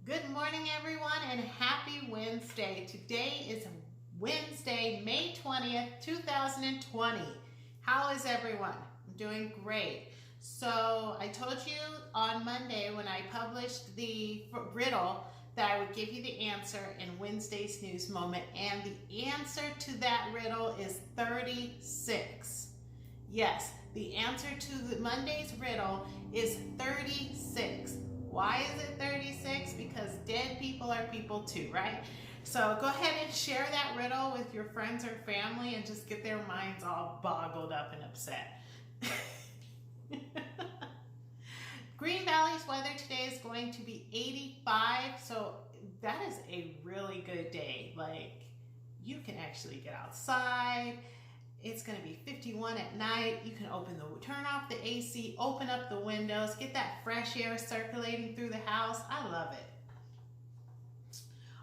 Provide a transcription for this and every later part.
Good morning, everyone, and happy Wednesday. Today is Wednesday, May 20th, 2020. How is everyone? I'm doing great. So I told you on Monday when I published the riddle that I would give you the answer in Wednesday's news moment, and the answer to that riddle is 36. Yes, the answer to Monday's riddle is 36. Why is it 36? Because dead people are people too, right? So go ahead and share that riddle with your friends or family and just get their minds all boggled up and upset. Green Valley's weather today is going to be 85, so that is a really good day. Like, you can actually get outside. It's going to be 51 at night. You can turn off the AC, open up the windows, get that fresh air circulating through the house. I love it.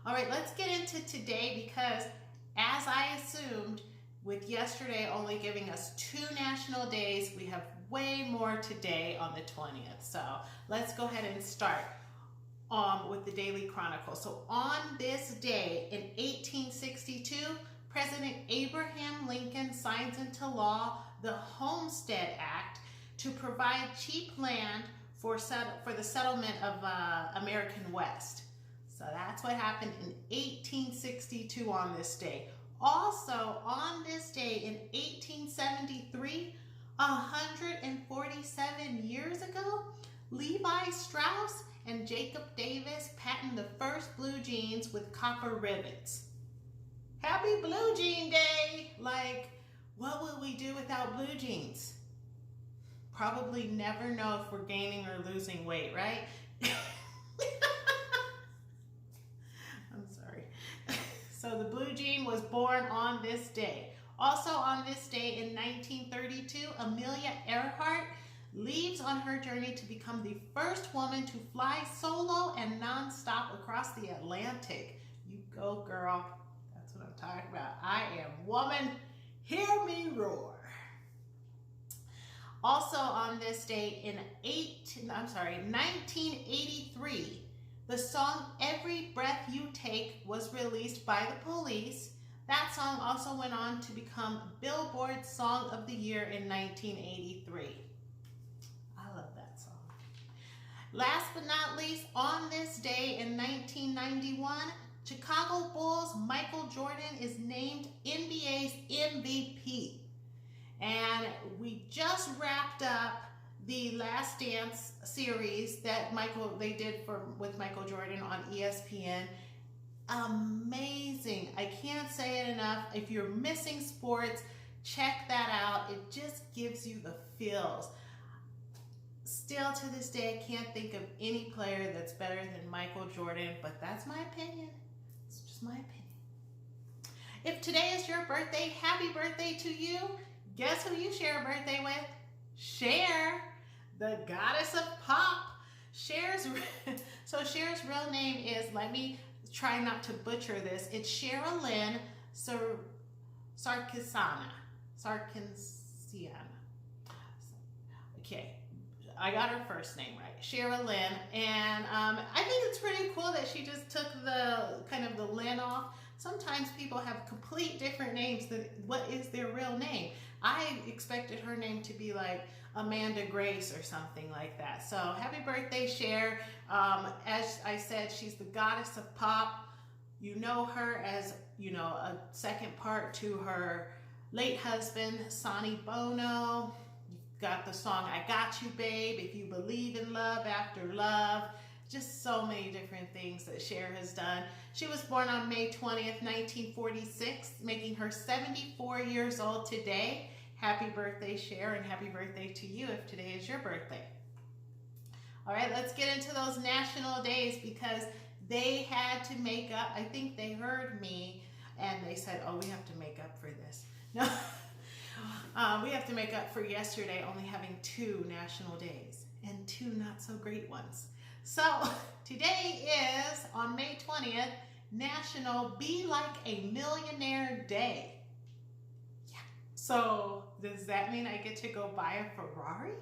All right, let's get into today because, as I assumed, with yesterday only giving us 2 national days, we have way more today on the 20th. So let's go ahead and start with the Daily Chronicle. So on this day in 1862, President Abraham Lincoln signs into law the Homestead Act to provide cheap land for the settlement of American West. So that's what happened in 1862 on this day. Also on this day in 1873, 147 years ago, Levi Strauss and Jacob Davis patented the first blue jeans with copper rivets. Happy Blue Jean Day! Like, what would we do without blue jeans? Probably never know if we're gaining or losing weight, right? I'm sorry. So the blue jean was born on this day. Also on this day in 1932, Amelia Earhart leaves on her journey to become the first woman to fly solo and nonstop across the Atlantic. You go, girl. That's what I'm talking about. I am woman. Hear me roar. Also on this day in 1983, the song Every Breath You Take was released by the Police. That song also went on to become Billboard's Song of the Year in 1983. I love that song. Last but not least, on this day in 1991, Chicago Bulls' Michael Jordan is named NBA's MVP. And we just wrapped up the Last Dance series that they did with Michael Jordan on ESPN. Amazing. I can't say it enough. If you're missing sports, check that out. It just gives you the feels. Still to this day, I can't think of any player that's better than Michael Jordan, but that's my opinion. It's just my opinion. If today is your birthday, happy birthday to you. Guess who you share a birthday with? Cher, the goddess of pop. Cher's real name is, let me try not to butcher this, it's Sherilyn Sarkisian. Okay, I got her first name right, Sherilyn, and I think it's pretty cool that she just took the kind of the Lynn off. Sometimes people have complete different names than what is their real name. I expected her name to be like Amanda Grace or something like that. So happy birthday, Cher. As I said, she's the goddess of pop. You know her as, a second part to her late husband, Sonny Bono. You've got the song I Got You, Babe, If You Believe in Love After Love. Just so many different things that Cher has done. She was born on May 20th, 1946, making her 74 years old today. Happy birthday, Cher, and happy birthday to you if today is your birthday. All right, let's get into those national days because they had to make up. I think they heard me and they said, oh, we have to make up for this. No, we have to make up for yesterday only having 2 national days and 2 not so great ones. So today is, on May 20th, National Be Like a Millionaire Day. Yeah. So does that mean I get to go buy a Ferrari?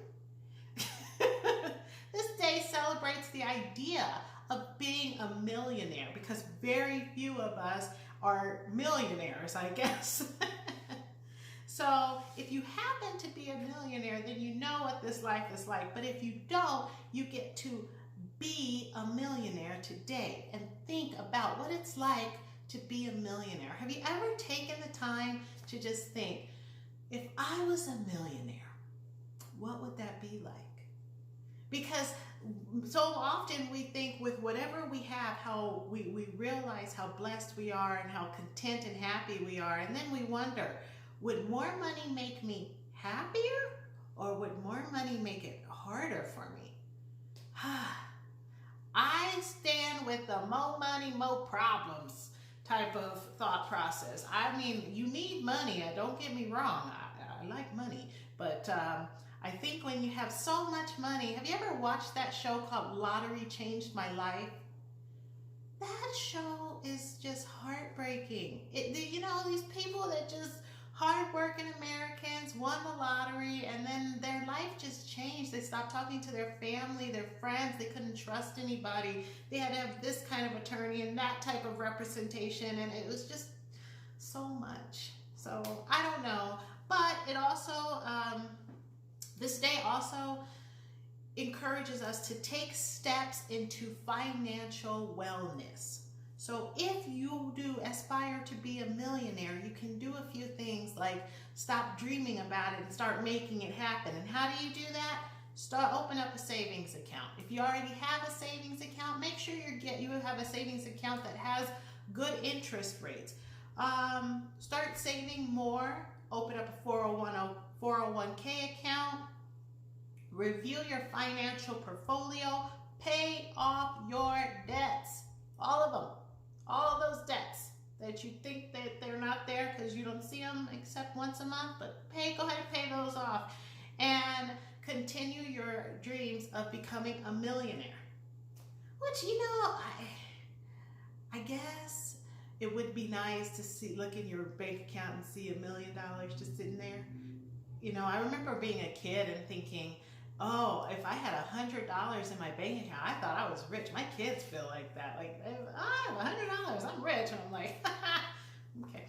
This day celebrates the idea of being a millionaire, because very few of us are millionaires, I guess. So if you happen to be a millionaire, then you know what this life is like. But if you don't, you get to be a millionaire today and think about what it's like to be a millionaire. Have you ever taken the time to just think, if I was a millionaire, what would that be like? Because so often we think with whatever we have, how we realize how blessed we are and how content and happy we are. And then we wonder, would more money make me happier, or would more money make it harder for me? I stand with the more money, more problems type of thought process. I mean, you need money. Don't get me wrong. I like money. But I think when you have so much money, have you ever watched that show called Lottery Changed My Life? That show is just heartbreaking. You know, these people that just hardworking Americans won the lottery, and then their life just changed. They stopped talking to their family, their friends. They couldn't trust anybody. They had to have this kind of attorney and that type of representation, and it was just so much. So I don't know, but it also, this day also encourages us to take steps into financial wellness. So if you do aspire to be a millionaire, you can do a few things like stop dreaming about it and start making it happen. And how do you do that? Open up a savings account. If you already have a savings account, make sure you have a savings account that has good interest rates. Start saving more. Open up a 401k account. Review your financial portfolio. Pay off your debts. All of them. All of those debts that you think that they're not there because you don't see them except once a month, but go ahead and pay those off and continue your dreams of becoming a millionaire. Which, you know, I guess it would be nice to look in your bank account and see $1 million just sitting there. You know, I remember being a kid and thinking, oh, if I had $100 in my bank account, I thought I was rich. My kids feel like that. Like, I have $100, I'm rich. And I'm like, okay.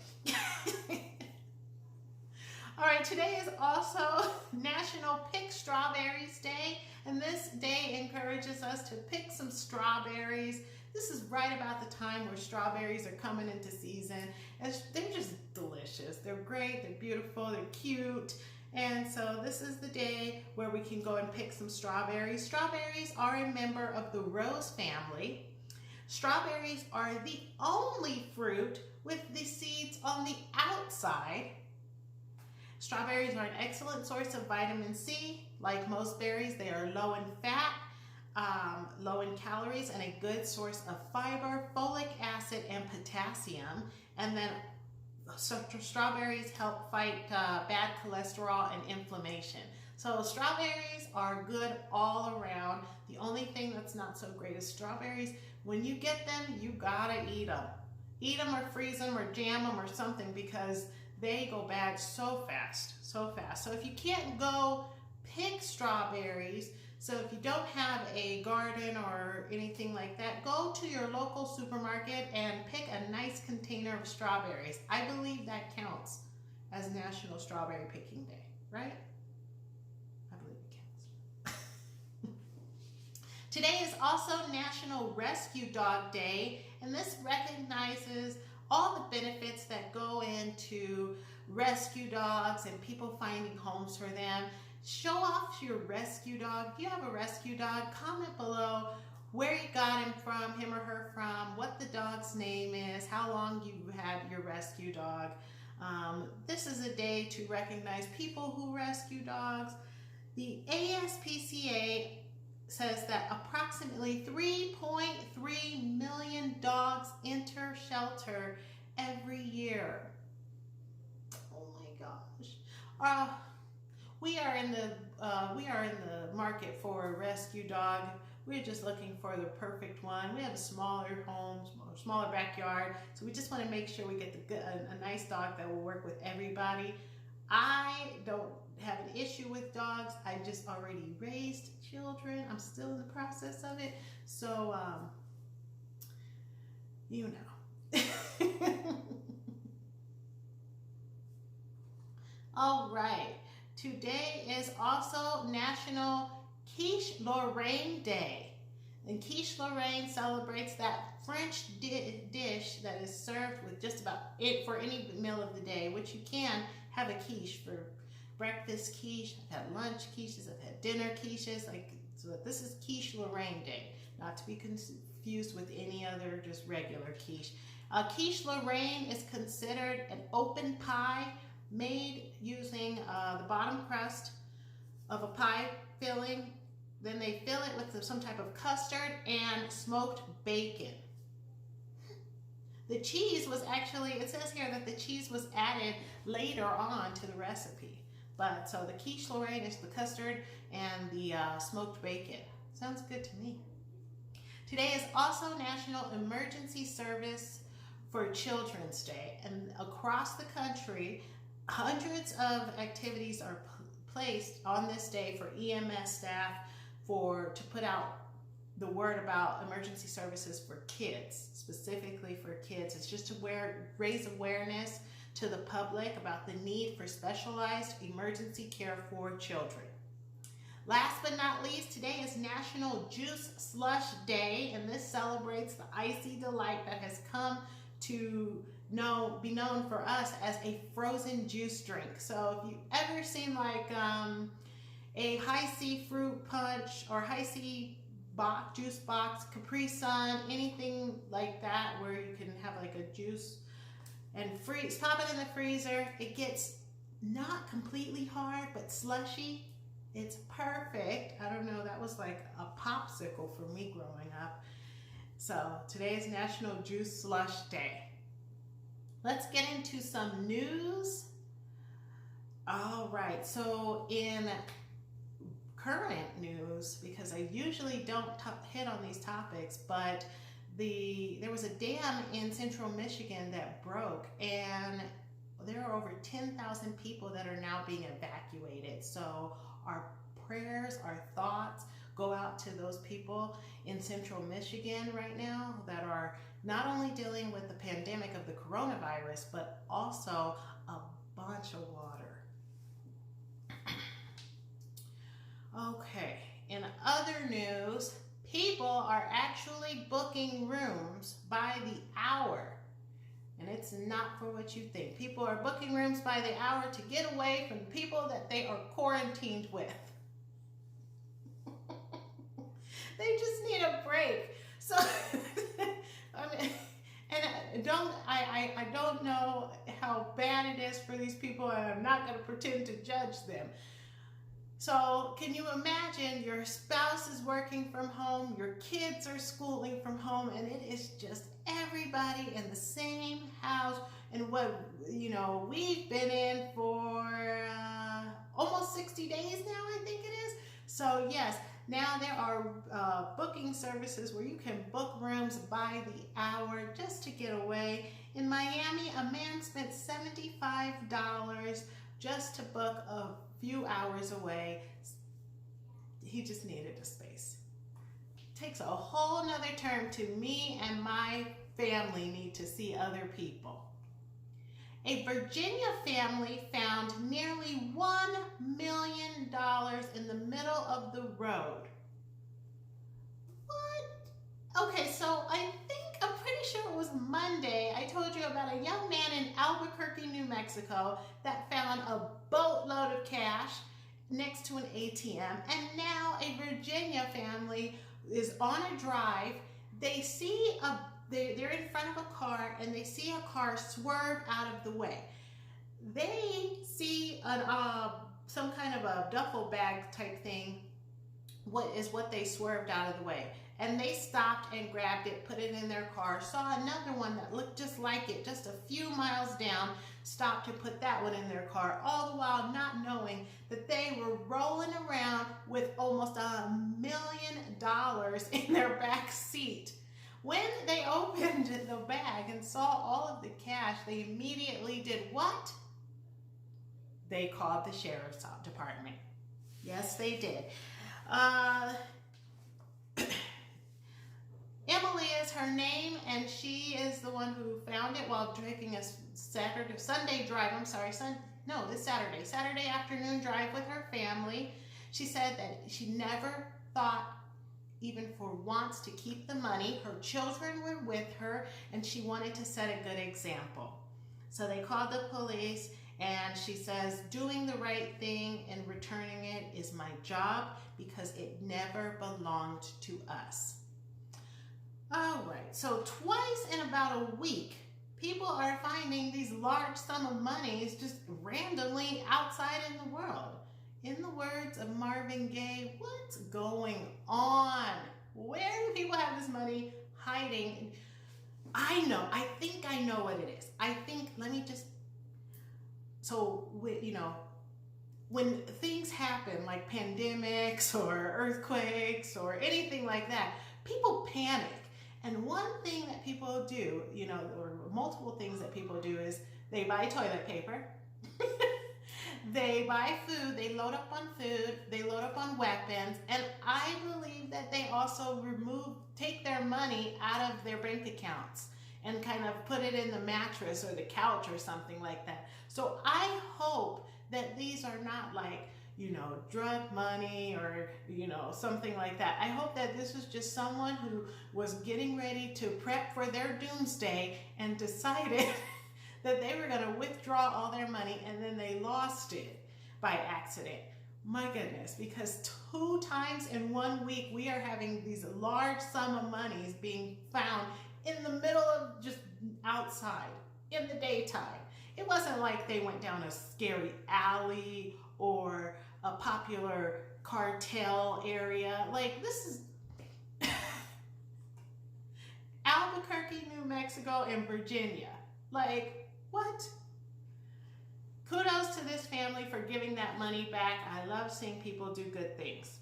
All right, today is also National Pick Strawberries Day. And this day encourages us to pick some strawberries. This is right about the time where strawberries are coming into season. And they're just delicious. They're great, they're beautiful, they're cute. And so this is the day where we can go and pick some strawberries. Strawberries are a member of the rose family. Strawberries are the only fruit with the seeds on the outside. Strawberries are an excellent source of vitamin C. Like most berries, they are low in fat, low in calories, and a good source of fiber, folic acid, and potassium. And then strawberries help fight bad cholesterol and inflammation. So strawberries are good all around. The only thing that's not so great is strawberries. When you get them, you gotta eat them. Eat them or freeze them or jam them or something, because they go bad so fast, so fast. So if you can't go pick strawberries, so if you don't have a garden or anything like that, go to your local supermarket and pick a nice container of strawberries. I believe that counts as National Strawberry Picking Day, right? I believe it counts. Today is also National Rescue Dog Day, and this recognizes all the benefits that go into rescue dogs and people finding homes for them. Show off your rescue dog. If you have a rescue dog, comment below where you got him from, him or her from, what the dog's name is, how long you've had your rescue dog. This is a day to recognize people who rescue dogs. The ASPCA says that approximately 3.3 million dogs enter shelter every year. Oh my gosh. We are in the market for a rescue dog. We're just looking for the perfect one. We have a smaller home, smaller backyard, so we just want to make sure we get a nice dog that will work with everybody. I don't have an issue with dogs. I just already raised children. I'm still in the process of it. So You know. All right. Today is also National Quiche Lorraine Day. And quiche Lorraine celebrates that French dish that is served with just about it for any meal of the day, which you can have a quiche for breakfast quiche. I've had lunch quiches, I've had dinner quiches. So this is Quiche Lorraine Day, not to be confused with any other just regular quiche. Quiche Lorraine is considered an open pie made using the bottom crust of a pie filling. Then they fill it with some type of custard and smoked bacon. The cheese was actually, it says here that the cheese was added later on to the recipe. But so the quiche Lorraine is the custard and the smoked bacon. Sounds good to me. Today is also National Emergency Service for Children's Day. And across the country, hundreds of activities are placed on this day for EMS staff to put out the word about emergency services for kids, specifically for kids. It's just to raise awareness to the public about the need for specialized emergency care for children. Last but not least, today is National Juice Slush Day, and this celebrates the icy delight that has come to be known for us as a frozen juice drink. So if you've ever seen like a Hi-C fruit punch or Hi-C juice box, Capri Sun, anything like that where you can have like a juice and pop it in the freezer. It gets not completely hard, but slushy. It's perfect. I don't know, that was like a popsicle for me growing up. So today is National Juice Slush Day. Let's get into some news. All right, so in current news, because I usually don't hit on these topics, but there was a dam in central Michigan that broke, and there are over 10,000 people that are now being evacuated. So our prayers, our thoughts go out to those people in central Michigan right now that are not only dealing with the pandemic of the coronavirus, but also a bunch of water. Okay, in other news, people are actually booking rooms by the hour. And it's not for what you think. People are booking rooms by the hour to get away from the people that they are quarantined with. They just need a break. So, I mean, and I don't know how bad it is for these people, and I'm not going to pretend to judge them. So can you imagine your spouse is working from home, your kids are schooling from home, and it is just everybody in the same house, and what, we've been in for almost 60 days now, I think it is. So yes, now there are booking services where you can book rooms by the hour just to get away. In Miami, a man spent $75 just to book a few hours away. He just needed a space. Takes a whole nother turn to me and my family need to see other people. A Virginia family found nearly $1 million in the middle of the road. What? Okay, so I'm pretty sure it was Monday. I told you about a young man in Albuquerque, New Mexico that found a boatload of cash next to an ATM. And now a Virginia family is on a drive. They see they're in front of a car, and they see a car swerve out of the way. They see some kind of a duffel bag type thing, what they swerved out of the way. And they stopped and grabbed it, put it in their car, saw another one that looked just like it, just a few miles down, stopped to put that one in their car, all the while not knowing that they were rolling around with almost $1 million in their back seat. When they opened the bag and saw all of the cash, they immediately did what? They called the sheriff's department. Yes, they did. Emily is her name, and she is the one who found it while taking a Sunday drive. I'm sorry, this Saturday afternoon drive with her family. She said that she never thought even for once to keep the money. Her children were with her, and she wanted to set a good example. So they called the police, and she says, doing the right thing and returning it is my job because it never belonged to us. All right, so twice in about a week, people are finding these large sum of monies just randomly outside in the world. In the words of Marvin Gaye, what's going on? Where do people have this money hiding? I think I know what it is. When things happen like pandemics or earthquakes or anything like that, people panic. And one thing that people do, or multiple things that people do is they buy toilet paper, they buy food, they load up on food, they load up on weapons, and I believe that they also take their money out of their bank accounts and kind of put it in the mattress or the couch or something like that. So I hope that these are not like, drug money or, something like that. I hope that this was just someone who was getting ready to prep for their doomsday and decided that they were going to withdraw all their money, and then they lost it by accident. My goodness, because 2 times in 1 week, we are having these large sum of monies being found in the middle of just outside in the daytime. It wasn't like they went down a scary alley or a popular cartel area. Like, this is Albuquerque, New Mexico, and Virginia. Like, what? Kudos to this family for giving that money back. I love seeing people do good things.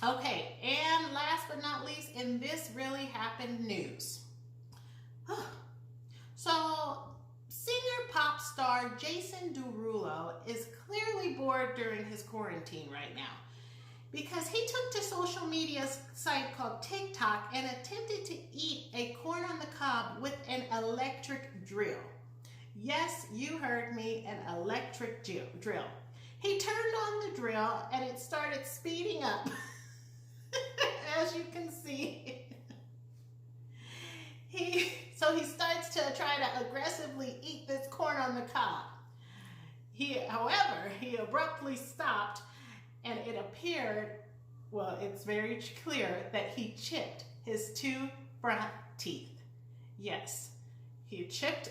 Okay, and last but not least, in this really happened news. So, singer pop star Jason Derulo is clearly bored during his quarantine right now because he took to social media site called TikTok and attempted to eat a corn on the cob with an electric drill. Yes, you heard me, an electric drill. He turned on the drill and it started speeding up, as you can see. So he starts to try to aggressively eat this corn on the cob. However, he abruptly stopped, and it appeared, it's very clear that he chipped his 2 front teeth. Yes, he chipped.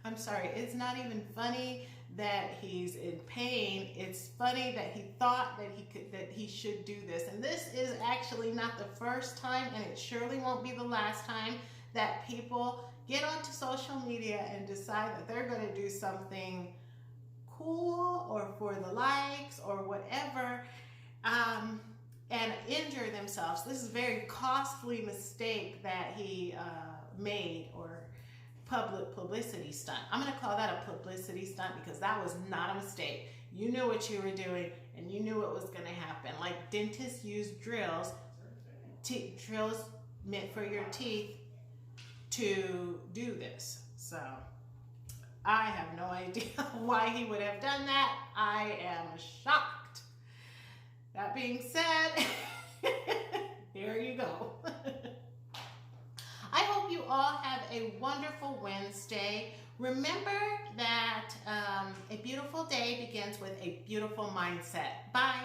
I'm sorry, it's not even funny that he's in pain. It's funny that he thought that he should do this. And this is actually not the first time, and it surely won't be the last time that people get onto social media and decide that they're going to do something cool or for the likes or whatever, and injure themselves. This is a very costly mistake that he made, or publicity stunt. I'm going to call that a publicity stunt because that was not a mistake. You knew what you were doing, and you knew what was going to happen. Like dentists use drills meant for your teeth to do this. So I have no idea why he would have done that. I am shocked. That being said, there you go. I hope you all have a wonderful Wednesday. Remember that a beautiful day begins with a beautiful mindset. Bye.